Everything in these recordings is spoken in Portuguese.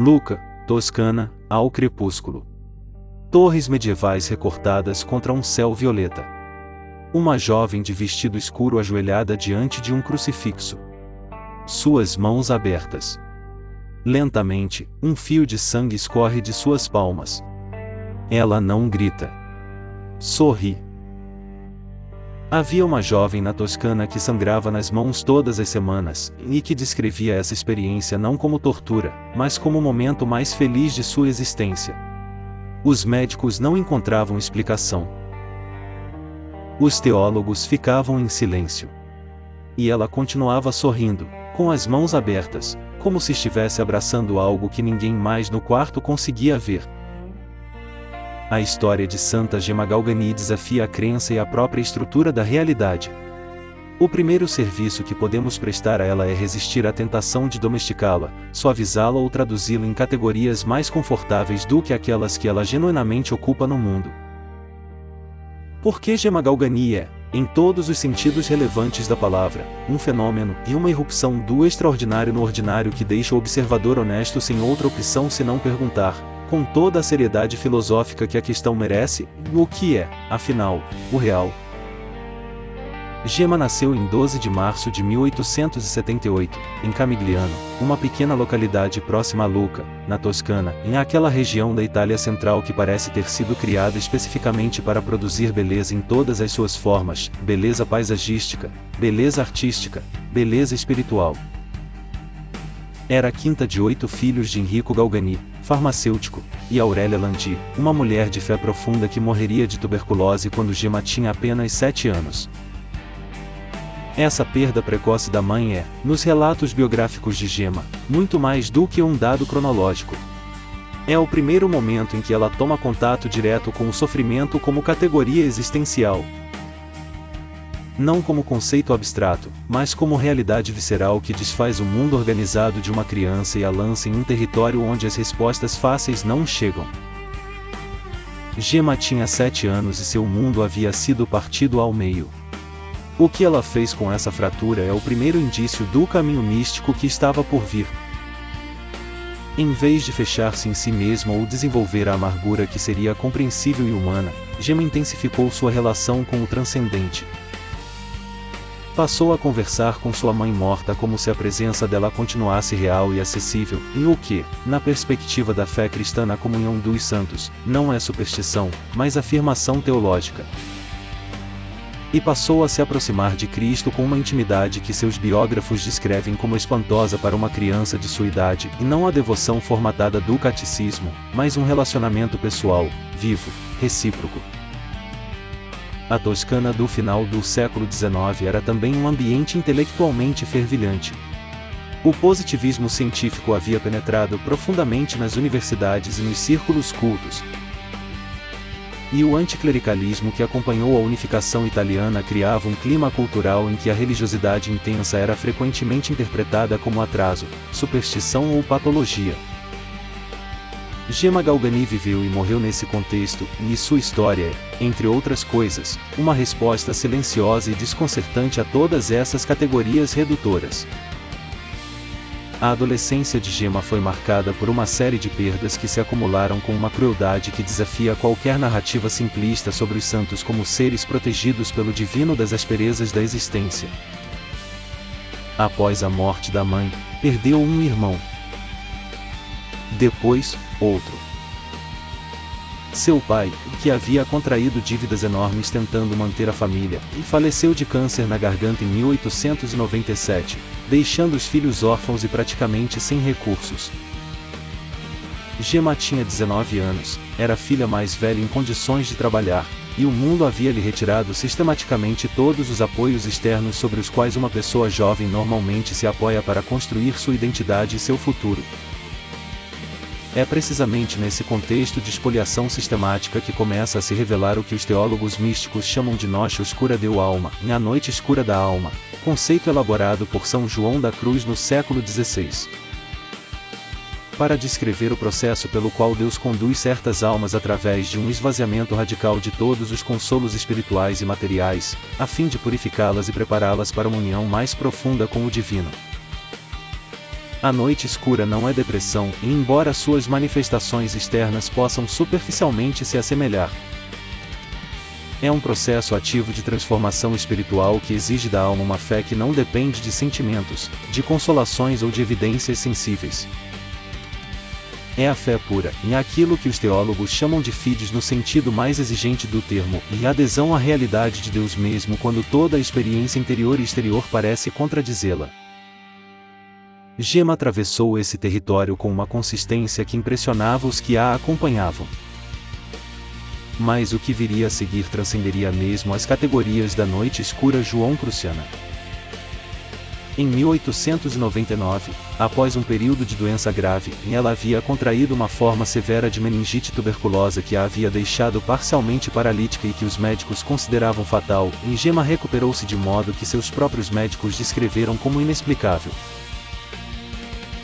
Lucca, Toscana, ao crepúsculo. Torres medievais recortadas contra um céu violeta. Uma jovem de vestido escuro ajoelhada diante de um crucifixo. Suas mãos abertas. Lentamente, um fio de sangue escorre de suas palmas. Ela não grita. Sorri. Havia uma jovem na Toscana que sangrava nas mãos todas as semanas, e que descrevia essa experiência não como tortura, mas como o momento mais feliz de sua existência. Os médicos não encontravam explicação. Os teólogos ficavam em silêncio. E ela continuava sorrindo, com as mãos abertas, como se estivesse abraçando algo que ninguém mais no quarto conseguia ver. A história de Santa Gemma Galgani desafia a crença e a própria estrutura da realidade. O primeiro serviço que podemos prestar a ela é resistir à tentação de domesticá-la, suavizá-la ou traduzi-la em categorias mais confortáveis do que aquelas que ela genuinamente ocupa no mundo. Porque Gemma Galgani é, em todos os sentidos relevantes da palavra, um fenômeno e uma irrupção do extraordinário no ordinário que deixa o observador honesto sem outra opção senão perguntar, com toda a seriedade filosófica que a questão merece, o que é, afinal, o real. Gemma nasceu em 12 de março de 1878, em Camigliano, uma pequena localidade próxima a Lucca, na Toscana, em aquela região da Itália central que parece ter sido criada especificamente para produzir beleza em todas as suas formas, beleza paisagística, beleza artística, beleza espiritual. Era a quinta de 8 filhos de Enrico Galgani, farmacêutico, e Aurélia Landi, uma mulher de fé profunda que morreria de tuberculose quando Gemma tinha apenas 7 anos. Essa perda precoce da mãe é, nos relatos biográficos de Gemma, muito mais do que um dado cronológico. É o primeiro momento em que ela toma contato direto com o sofrimento como categoria existencial. Não como conceito abstrato, mas como realidade visceral que desfaz o mundo organizado de uma criança e a lança em um território onde as respostas fáceis não chegam. Gemma tinha 7 anos e seu mundo havia sido partido ao meio. O que ela fez com essa fratura é o primeiro indício do caminho místico que estava por vir. Em vez de fechar-se em si mesma ou desenvolver a amargura que seria compreensível e humana, Gemma intensificou sua relação com o transcendente. Passou a conversar com sua mãe morta como se a presença dela continuasse real e acessível, e o que, na perspectiva da fé cristã na comunhão dos santos, não é superstição, mas afirmação teológica. E passou a se aproximar de Cristo com uma intimidade que seus biógrafos descrevem como espantosa para uma criança de sua idade, e não a devoção formatada do catecismo, mas um relacionamento pessoal, vivo, recíproco. A Toscana do final do século XIX era também um ambiente intelectualmente fervilhante. O positivismo científico havia penetrado profundamente nas universidades e nos círculos cultos. E o anticlericalismo que acompanhou a unificação italiana criava um clima cultural em que a religiosidade intensa era frequentemente interpretada como atraso, superstição ou patologia. Gemma Galgani viveu e morreu nesse contexto, e sua história é, entre outras coisas, uma resposta silenciosa e desconcertante a todas essas categorias redutoras. A adolescência de Gemma foi marcada por uma série de perdas que se acumularam com uma crueldade que desafia qualquer narrativa simplista sobre os santos como seres protegidos pelo divino das asperezas da existência. Após a morte da mãe, perdeu um irmão. Depois, outro. Seu pai, que havia contraído dívidas enormes tentando manter a família, faleceu de câncer na garganta em 1897, deixando os filhos órfãos e praticamente sem recursos. Gemma tinha 19 anos, era a filha mais velha em condições de trabalhar, e o mundo havia lhe retirado sistematicamente todos os apoios externos sobre os quais uma pessoa jovem normalmente se apoia para construir sua identidade e seu futuro. É precisamente nesse contexto de expoliação sistemática que começa a se revelar o que os teólogos místicos chamam de noche oscura deu alma, a noite escura da alma, conceito elaborado por São João da Cruz no século XVI. Para descrever o processo pelo qual Deus conduz certas almas através de um esvaziamento radical de todos os consolos espirituais e materiais, a fim de purificá-las e prepará-las para uma união mais profunda com o divino. A noite escura não é depressão, e embora suas manifestações externas possam superficialmente se assemelhar, é um processo ativo de transformação espiritual que exige da alma uma fé que não depende de sentimentos, de consolações ou de evidências sensíveis. É a fé pura, em aquilo que os teólogos chamam de fides no sentido mais exigente do termo, e a adesão à realidade de Deus mesmo quando toda a experiência interior e exterior parece contradizê-la. Gema atravessou esse território com uma consistência que impressionava os que a acompanhavam. Mas o que viria a seguir transcenderia mesmo as categorias da noite escura joão-cruciana. Em 1899, após um período de doença grave, ela havia contraído uma forma severa de meningite tuberculosa que a havia deixado parcialmente paralítica e que os médicos consideravam fatal, e Gema recuperou-se de modo que seus próprios médicos descreveram como inexplicável.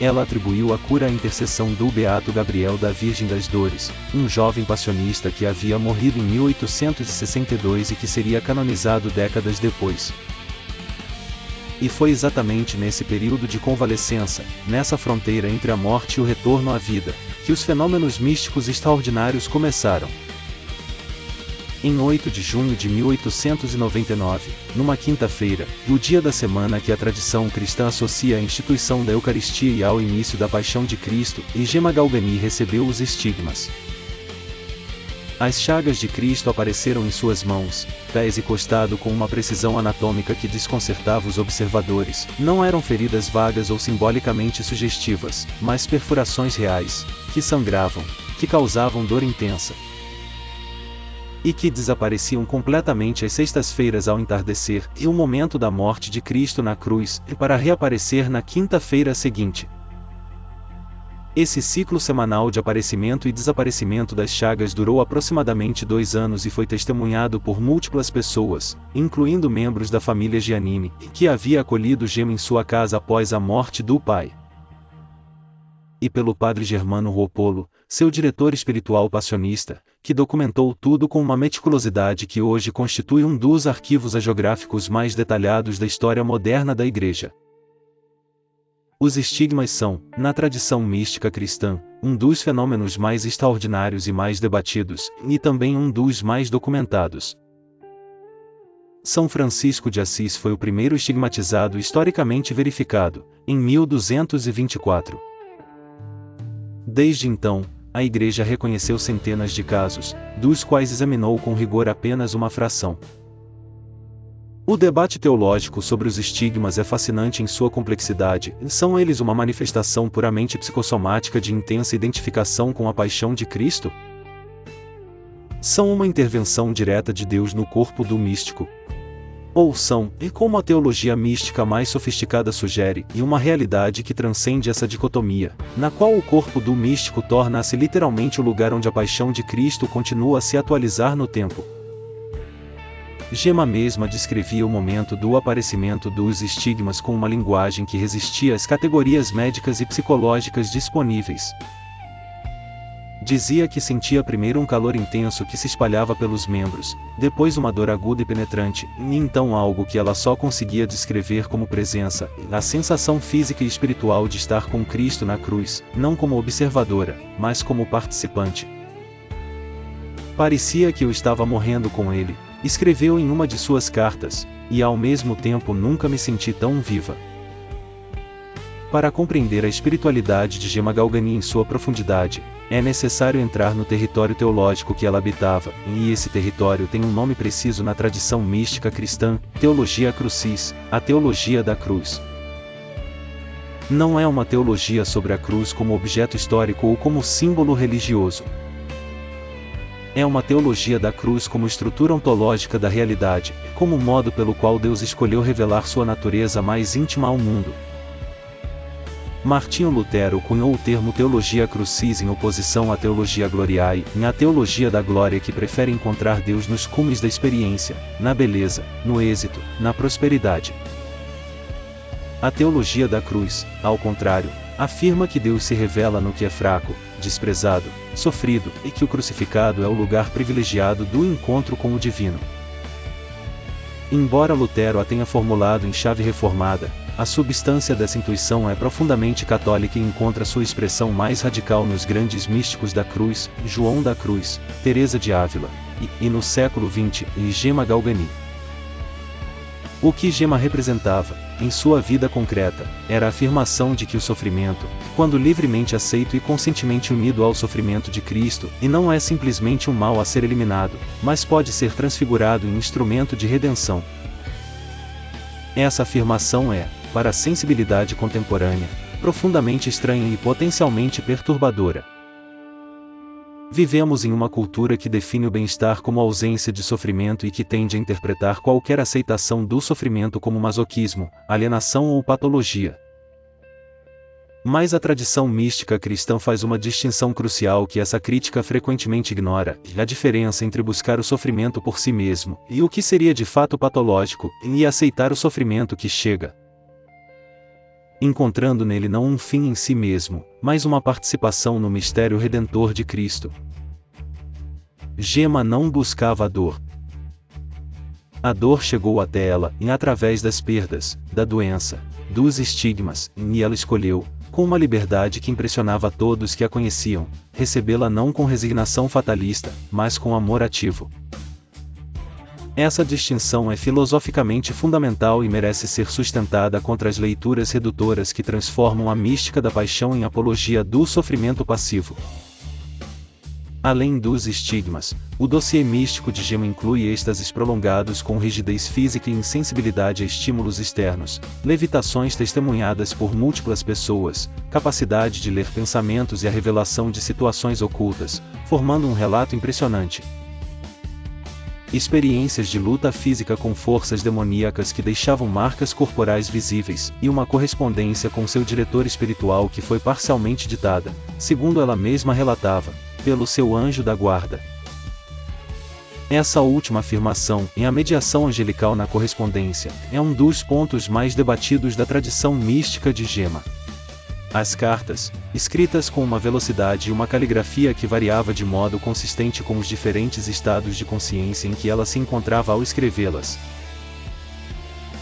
Ela atribuiu a cura à intercessão do Beato Gabriel da Virgem das Dores, um jovem passionista que havia morrido em 1862 e que seria canonizado décadas depois. E foi exatamente nesse período de convalescença, nessa fronteira entre a morte e o retorno à vida, que os fenômenos místicos extraordinários começaram. Em 8 de junho de 1899, numa quinta-feira, o dia da semana que a tradição cristã associa à instituição da Eucaristia e ao início da Paixão de Cristo, Gema Galgani recebeu os estigmas. As chagas de Cristo apareceram em suas mãos, pés e costado com uma precisão anatômica que desconcertava os observadores. Não eram feridas vagas ou simbolicamente sugestivas, mas perfurações reais, que sangravam, que causavam dor intensa, e que desapareciam completamente às sextas-feiras ao entardecer, e o momento da morte de Cristo na cruz, e para reaparecer na quinta-feira seguinte. Esse ciclo semanal de aparecimento e desaparecimento das chagas durou aproximadamente 2 anos e foi testemunhado por múltiplas pessoas, incluindo membros da família Giannini, que havia acolhido Gema em sua casa após a morte do pai. E pelo padre Germano Ruopolo, seu diretor espiritual passionista, que documentou tudo com uma meticulosidade que hoje constitui um dos arquivos hagiográficos mais detalhados da história moderna da Igreja. Os estigmas são, na tradição mística cristã, um dos fenômenos mais extraordinários e mais debatidos, e também um dos mais documentados. São Francisco de Assis foi o primeiro estigmatizado historicamente verificado, em 1224. Desde então, a Igreja reconheceu centenas de casos, dos quais examinou com rigor apenas uma fração. O debate teológico sobre os estigmas é fascinante em sua complexidade. São eles uma manifestação puramente psicossomática de intensa identificação com a paixão de Cristo? São uma intervenção direta de Deus no corpo do místico? Ou são, e como a teologia mística mais sofisticada sugere, e uma realidade que transcende essa dicotomia, na qual o corpo do místico torna-se literalmente o lugar onde a paixão de Cristo continua a se atualizar no tempo? Gema mesma descrevia o momento do aparecimento dos estigmas com uma linguagem que resistia às categorias médicas e psicológicas disponíveis. Dizia que sentia primeiro um calor intenso que se espalhava pelos membros, depois uma dor aguda e penetrante, e então algo que ela só conseguia descrever como presença, a sensação física e espiritual de estar com Cristo na cruz, não como observadora, mas como participante. Parecia que eu estava morrendo com ele, escreveu em uma de suas cartas, e ao mesmo tempo nunca me senti tão viva. Para compreender a espiritualidade de Gema Galgani em sua profundidade, é necessário entrar no território teológico que ela habitava, e esse território tem um nome preciso na tradição mística cristã, Theologia Crucis, a teologia da cruz. Não é uma teologia sobre a cruz como objeto histórico ou como símbolo religioso. É uma teologia da cruz como estrutura ontológica da realidade, como modo pelo qual Deus escolheu revelar sua natureza mais íntima ao mundo. Martinho Lutero cunhou o termo Theologia Crucis em oposição à Theologia Gloriae, a teologia da glória que prefere encontrar Deus nos cumes da experiência, na beleza, no êxito, na prosperidade. A teologia da cruz, ao contrário, afirma que Deus se revela no que é fraco, desprezado, sofrido, e que o crucificado é o lugar privilegiado do encontro com o divino. Embora Lutero a tenha formulado em chave reformada, A substância dessa intuição é profundamente católica e encontra sua expressão mais radical nos grandes místicos da cruz, João da Cruz, Teresa de Ávila, e no século XX, Gemma Galgani. O que Gemma representava, em sua vida concreta, era a afirmação de que o sofrimento, quando livremente aceito e conscientemente unido ao sofrimento de Cristo, e não é simplesmente um mal a ser eliminado, mas pode ser transfigurado em instrumento de redenção. Essa afirmação é, para a sensibilidade contemporânea, profundamente estranha e potencialmente perturbadora. Vivemos em uma cultura que define o bem-estar como ausência de sofrimento e que tende a interpretar qualquer aceitação do sofrimento como masoquismo, alienação ou patologia. Mas a tradição mística cristã faz uma distinção crucial que essa crítica frequentemente ignora: a diferença entre buscar o sofrimento por si mesmo, e o que seria de fato patológico, e aceitar o sofrimento que chega, encontrando nele não um fim em si mesmo, mas uma participação no mistério redentor de Cristo. Gemma não buscava a dor. A dor chegou até ela, e através das perdas, da doença, dos estigmas, e ela escolheu, com uma liberdade que impressionava a todos que a conheciam, recebê-la não com resignação fatalista, mas com amor ativo. Essa distinção é filosoficamente fundamental e merece ser sustentada contra as leituras redutoras que transformam a mística da paixão em apologia do sofrimento passivo. Além dos estigmas, o dossiê místico de Gemma inclui êxtases prolongados com rigidez física e insensibilidade a estímulos externos, levitações testemunhadas por múltiplas pessoas, capacidade de ler pensamentos e a revelação de situações ocultas, formando um relato impressionante. Experiências de luta física com forças demoníacas que deixavam marcas corporais visíveis, e uma correspondência com seu diretor espiritual que foi parcialmente ditada, segundo ela mesma relatava, pelo seu anjo da guarda. Essa última afirmação, em a mediação angelical na correspondência, é um dos pontos mais debatidos da tradição mística de Gemma. As cartas, escritas com uma velocidade e uma caligrafia que variava de modo consistente com os diferentes estados de consciência em que ela se encontrava ao escrevê-las,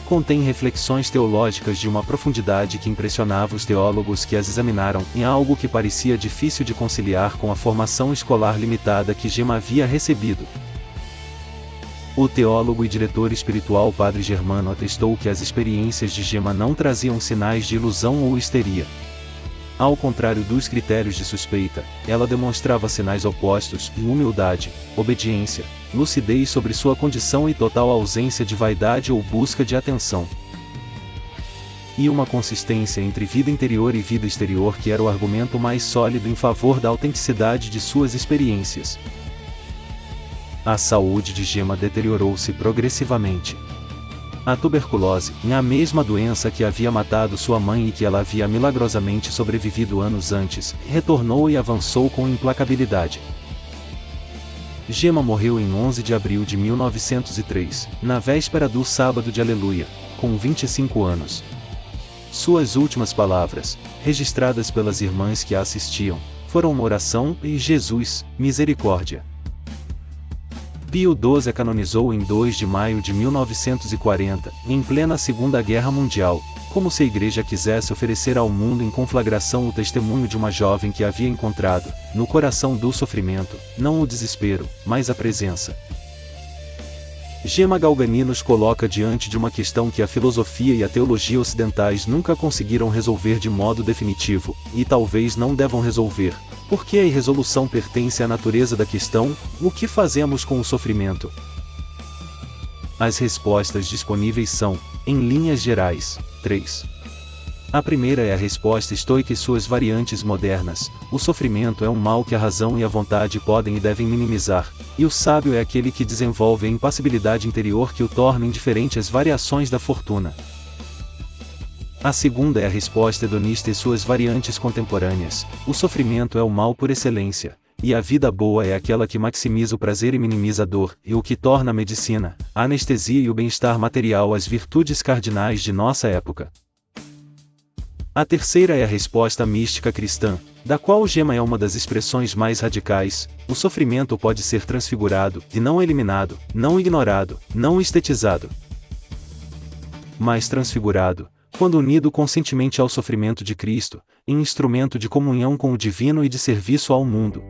contêm reflexões teológicas de uma profundidade que impressionava os teólogos que as examinaram, em algo que parecia difícil de conciliar com a formação escolar limitada que Gemma havia recebido. O teólogo e diretor espiritual Padre Germano atestou que as experiências de Gemma não traziam sinais de ilusão ou histeria. Ao contrário dos critérios de suspeita, ela demonstrava sinais opostos: humildade, obediência, lucidez sobre sua condição e total ausência de vaidade ou busca de atenção. E uma consistência entre vida interior e vida exterior que era o argumento mais sólido em favor da autenticidade de suas experiências. A saúde de Gemma deteriorou-se progressivamente. A tuberculose, a mesma doença que havia matado sua mãe e que ela havia milagrosamente sobrevivido anos antes, retornou e avançou com implacabilidade. Gemma morreu em 11 de abril de 1903, na véspera do Sábado de Aleluia, com 25 anos. Suas últimas palavras, registradas pelas irmãs que a assistiam, foram uma oração: e Jesus, misericórdia. Pio XII a canonizou em 2 de maio de 1940, em plena Segunda Guerra Mundial, como se a Igreja quisesse oferecer ao mundo em conflagração o testemunho de uma jovem que havia encontrado, no coração do sofrimento, não o desespero, mas a presença. Gemma Galgani nos coloca diante de uma questão que a filosofia e a teologia ocidentais nunca conseguiram resolver de modo definitivo, e talvez não devam resolver, porque a irresolução pertence à natureza da questão: o que fazemos com o sofrimento? As respostas disponíveis são, em linhas gerais, 3. A primeira é a resposta estoica e suas variantes modernas: o sofrimento é um mal que a razão e a vontade podem e devem minimizar, e o sábio é aquele que desenvolve a impassibilidade interior que o torna indiferente às variações da fortuna. A segunda é a resposta hedonista e suas variantes contemporâneas: o sofrimento é o mal por excelência, e a vida boa é aquela que maximiza o prazer e minimiza a dor, e o que torna a medicina, a anestesia e o bem-estar material as virtudes cardinais de nossa época. A terceira é a resposta mística cristã, da qual Gemma é uma das expressões mais radicais: o sofrimento pode ser transfigurado, e não eliminado, não ignorado, não estetizado, mas transfigurado, quando unido conscientemente ao sofrimento de Cristo, em instrumento de comunhão com o divino e de serviço ao mundo.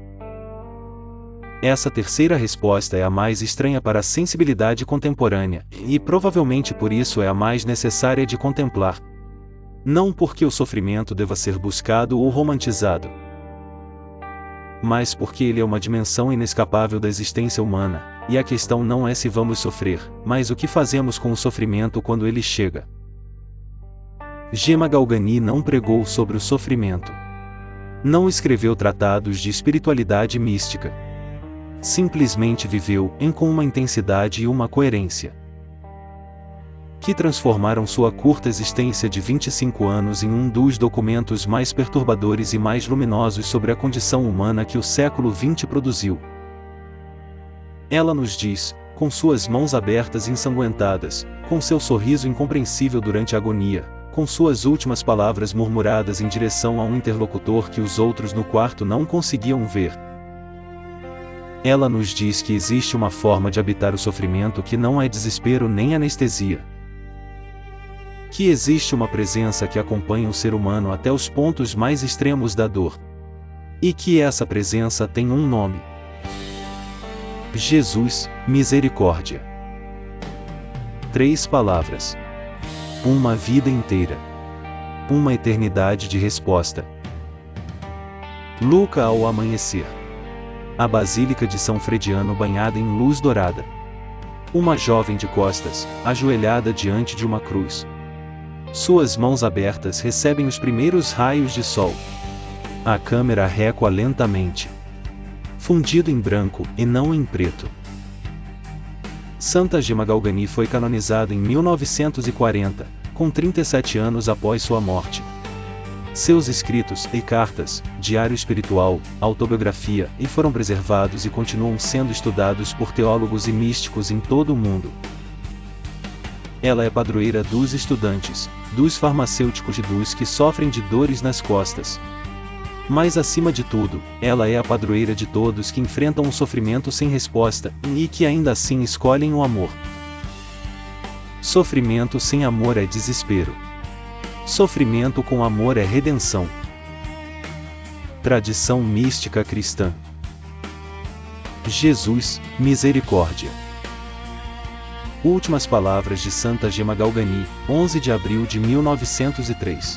Essa terceira resposta é a mais estranha para a sensibilidade contemporânea, e provavelmente por isso é a mais necessária de contemplar. Não porque o sofrimento deva ser buscado ou romantizado, mas porque ele é uma dimensão inescapável da existência humana, e a questão não é se vamos sofrer, mas o que fazemos com o sofrimento quando ele chega. Gema Galgani não pregou sobre o sofrimento. Não escreveu tratados de espiritualidade mística. Simplesmente viveu com uma intensidade e uma coerência que transformaram sua curta existência de 25 anos em um dos documentos mais perturbadores e mais luminosos sobre a condição humana que o século XX produziu. Ela nos diz, com suas mãos abertas e ensanguentadas, com seu sorriso incompreensível durante a agonia, com suas últimas palavras murmuradas em direção a um interlocutor que os outros no quarto não conseguiam ver. Ela nos diz que existe uma forma de habitar o sofrimento que não é desespero nem anestesia. Que existe uma presença que acompanha o ser humano até os pontos mais extremos da dor. E que essa presença tem um nome. Jesus, misericórdia. 3 palavras. Uma vida inteira. Uma eternidade de resposta. Luca ao amanhecer. A Basílica de São Frediano banhada em luz dourada. Uma jovem de costas, ajoelhada diante de uma cruz. Suas mãos abertas recebem os primeiros raios de sol. A câmera recua lentamente. Fundido em branco, e não em preto. Santa Gema Galgani foi canonizada em 1940, com 37 anos após sua morte. Seus escritos e cartas, diário espiritual, autobiografia, foram preservados e continuam sendo estudados por teólogos e místicos em todo o mundo. Ela é padroeira dos estudantes, dos farmacêuticos e dos que sofrem de dores nas costas. Mas acima de tudo, ela é a padroeira de todos que enfrentam o sofrimento sem resposta, e que ainda assim escolhem o amor. Sofrimento sem amor é desespero. Sofrimento com amor é redenção. Tradição mística cristã. Jesus, misericórdia. Últimas palavras de Santa Gema Galgani, 11 de abril de 1903.